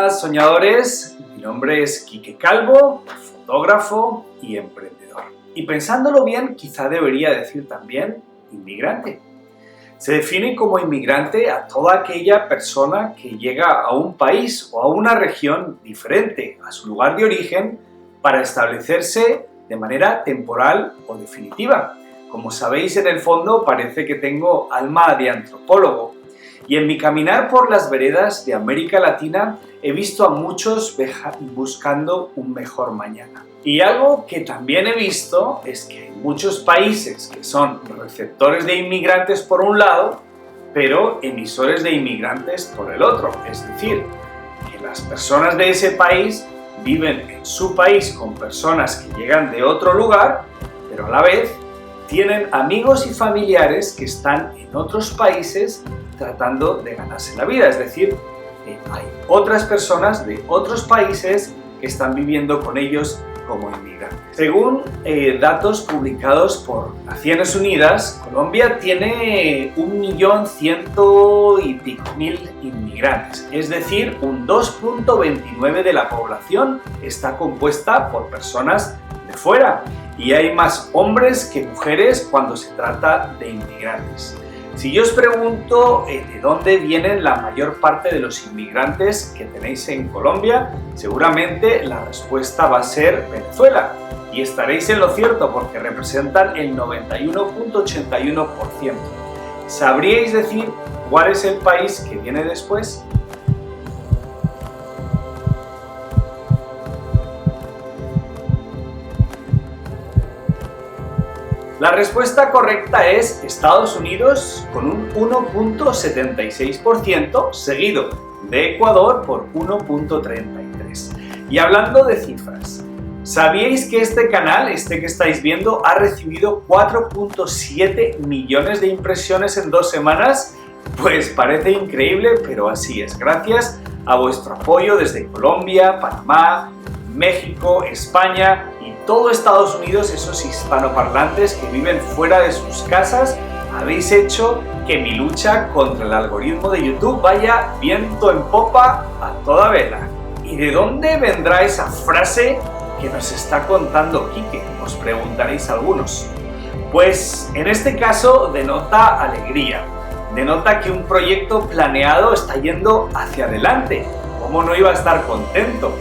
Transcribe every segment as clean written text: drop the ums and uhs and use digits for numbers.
Hola soñadores, mi nombre es Quique Calvo, fotógrafo y emprendedor. Y pensándolo bien, quizá debería decir también inmigrante. Se define como inmigrante a toda aquella persona que llega a un país o a una región diferente a su lugar de origen para establecerse de manera temporal o definitiva. Como sabéis, en el fondo parece que tengo alma de antropólogo. Y en mi caminar por las veredas de América Latina he visto a muchos buscando un mejor mañana. Y algo que también he visto es que hay muchos países que son receptores de inmigrantes por un lado, pero emisores de inmigrantes por el otro. Es decir, que las personas de ese país viven en su país con personas que llegan de otro lugar, pero a la vez tienen amigos y familiares que están en otros países tratando de ganarse la vida, es decir, hay otras personas de otros países que están viviendo con ellos como inmigrantes. Según datos publicados por Naciones Unidas, Colombia tiene 1.100.000 y pico inmigrantes, es decir, un 2.29% de la población está compuesta por personas de fuera y hay más hombres que mujeres cuando se trata de inmigrantes. Si yo os pregunto de dónde vienen la mayor parte de los inmigrantes que tenéis en Colombia, seguramente la respuesta va a ser Venezuela. Y estaréis en lo cierto porque representan el 91.81%. ¿Sabríais decir cuál es el país que viene después? La respuesta correcta es Estados Unidos con un 1.76%, seguido de Ecuador por 1.33%. Y hablando de cifras, ¿sabíais que este canal, que estáis viendo, ha recibido 4.7 millones de impresiones en 2 semanas? Pues parece increíble, pero así es, gracias a vuestro apoyo desde Colombia, Panamá, México, España y todo Estados Unidos, esos hispanoparlantes que viven fuera de sus casas, habéis hecho que mi lucha contra el algoritmo de YouTube vaya viento en popa a toda vela. ¿Y de dónde vendrá esa frase que nos está contando Quique? Os preguntaréis algunos. Pues en este caso denota alegría, denota que un proyecto planeado está yendo hacia adelante. ¿Cómo no iba a estar contento?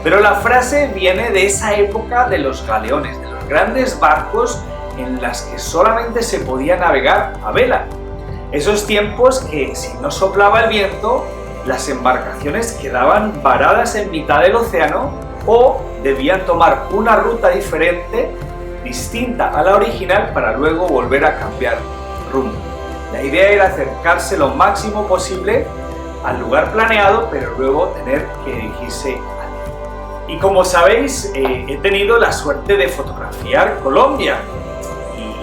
Pero la frase viene de esa época de los galeones, de los grandes barcos en las que solamente se podía navegar a vela. Esos tiempos que, si no soplaba el viento, las embarcaciones quedaban varadas en mitad del océano o debían tomar una ruta diferente, distinta a la original, para luego volver a cambiar rumbo. La idea era acercarse lo máximo posible al lugar planeado, pero luego tener que dirigirse. Y como sabéis, he tenido la suerte de fotografiar Colombia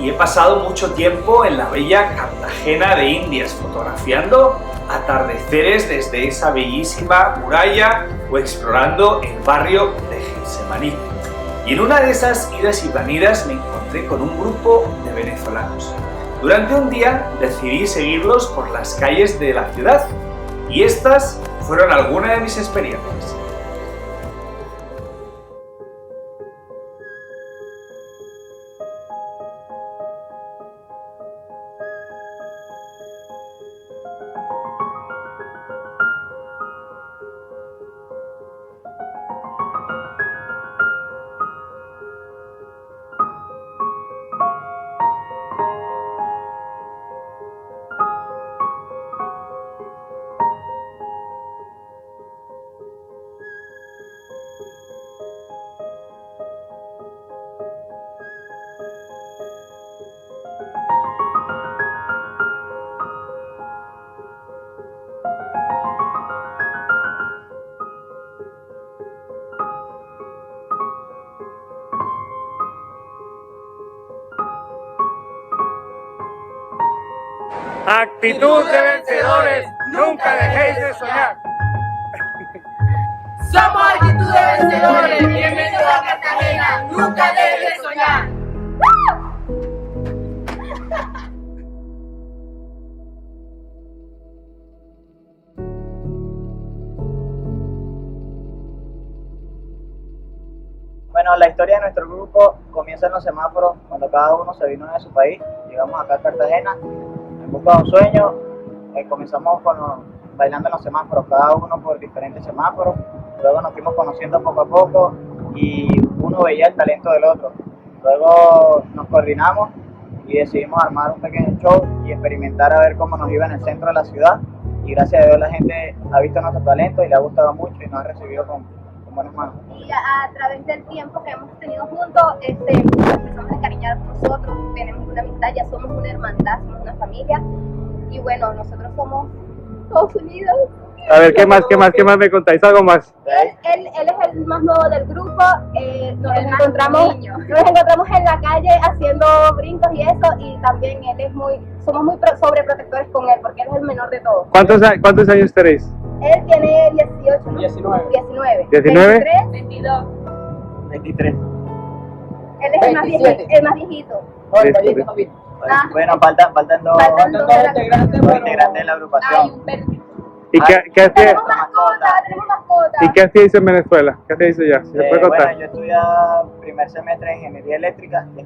y he pasado mucho tiempo en la bella Cartagena de Indias fotografiando atardeceres desde esa bellísima muralla o explorando el barrio de Getsemaní. Y en una de esas idas y venidas me encontré con un grupo de venezolanos. Durante un día decidí seguirlos por las calles de la ciudad y estas fueron algunas de mis experiencias. Actitud de vencedores, nunca dejéis de soñar. Somos actitud de vencedores, bienvenidos a Cartagena, nunca dejes de soñar. Bueno, la historia de nuestro grupo comienza en los semáforos cuando cada uno se vino de su país. Llegamos acá a Cartagena en busca de un sueño. Comenzamos bailando en los semáforos, cada uno por diferentes semáforos. Luego nos fuimos conociendo poco a poco y uno veía el talento del otro. Luego nos coordinamos y decidimos armar un pequeño show y experimentar a ver cómo nos iba en el centro de la ciudad. Y gracias a Dios la gente ha visto nuestro talento y le ha gustado mucho y nos ha recibido con buenas manos. Y a través del tiempo que hemos tenido juntos, nos empezamos a encariñar con nosotros, tenemos una amistad, ya somos una hermandad, somos una familia. Y bueno, nosotros somos todos unidos. A ver, ¿qué más me contáis? ¿Algo más? Él es el más nuevo del grupo, nos encontramos en la calle haciendo brincos y eso, y también somos muy sobreprotectores con él, porque él es el menor de todos. ¿Cuántos años tenéis? Él tiene 18, ¿no? 19. 19. 22. 23. Él es el más viejito. Bueno, faltan dos integrantes de la agrupación. ¿Y qué hacíais? Tenemos mascota. ¿Y qué hacíais en Venezuela? ¿Qué hacíais allá? ¿Se puede contar? Bueno, yo estudiaba primer semestre de ingeniería eléctrica y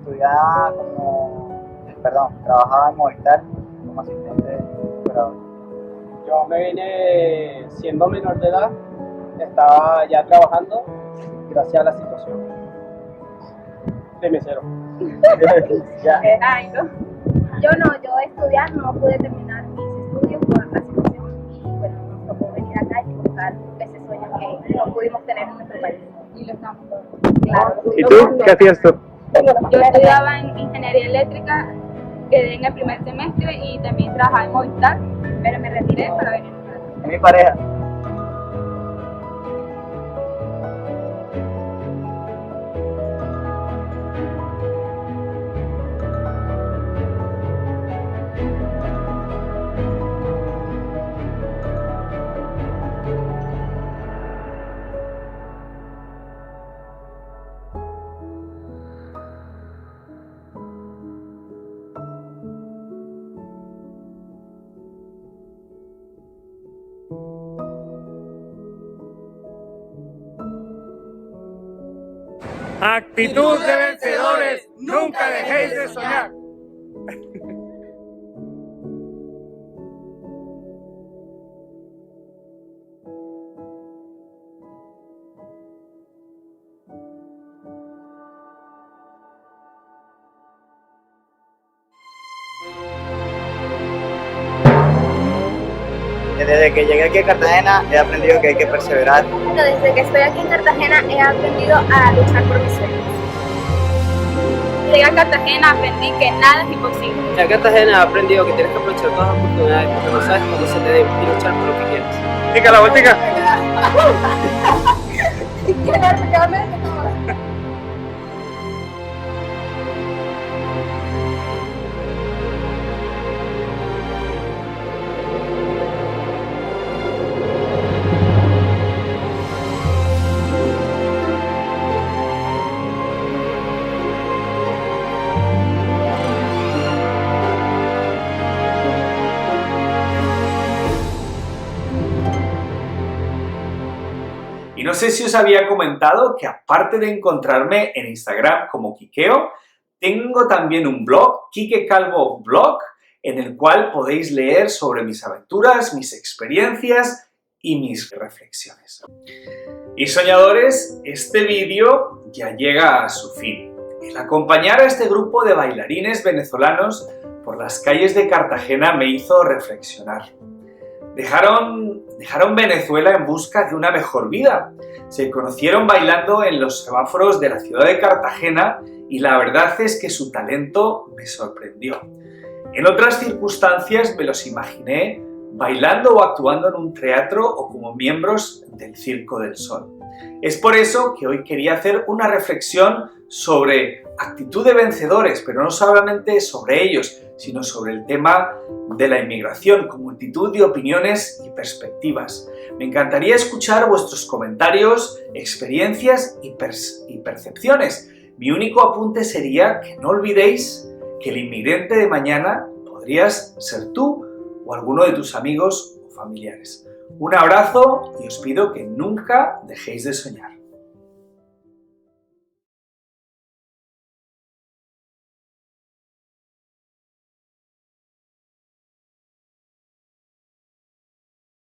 trabajaba en Movistar como asistente operador. Yo me vine siendo menor de edad, estaba ya trabajando gracias a la situación de mesero. Ya. Yo estudiar no pude terminar mis estudios por la situación y bueno, nos tocó venir acá y buscar ese sueño que no pudimos tener en nuestro país. Y lo estamos claro. ¿Y tú? ¿Qué hacías tú? Yo estudiaba en ingeniería eléctrica, quedé en el primer semestre y también trabajaba en Movistar, pero me retiré para venir. Es mi pareja. Actitud de vencedores, nunca dejéis de soñar. Desde que llegué aquí a Cartagena he aprendido que hay que perseverar. Bueno, desde que estoy aquí en Cartagena he aprendido a luchar por mis sueños. Llegué a Cartagena, aprendí que nada es imposible. En Cartagena he aprendido que tienes que aprovechar todas las oportunidades porque no sabes cuándo se te dé y luchar por lo que quieres. Chica, la botica. Y no sé si os había comentado que aparte de encontrarme en Instagram como Quiqueo, tengo también un blog, Quique Calvo Blog, en el cual podéis leer sobre mis aventuras, mis experiencias y mis reflexiones. Y soñadores, este vídeo ya llega a su fin. El acompañar a este grupo de bailarines venezolanos por las calles de Cartagena me hizo reflexionar. Dejaron Venezuela en busca de una mejor vida. Se conocieron bailando en los semáforos de la ciudad de Cartagena y la verdad es que su talento me sorprendió. En otras circunstancias me los imaginé bailando o actuando en un teatro o como miembros del Circo del Sol. Es por eso que hoy quería hacer una reflexión sobre actitud de vencedores, pero no solamente sobre ellos, sino sobre el tema de la inmigración, con multitud de opiniones y perspectivas. Me encantaría escuchar vuestros comentarios, experiencias y percepciones. Mi único apunte sería que no olvidéis que el inmigrante de mañana podrías ser tú o alguno de tus amigos o familiares. Un abrazo y os pido que nunca dejéis de soñar.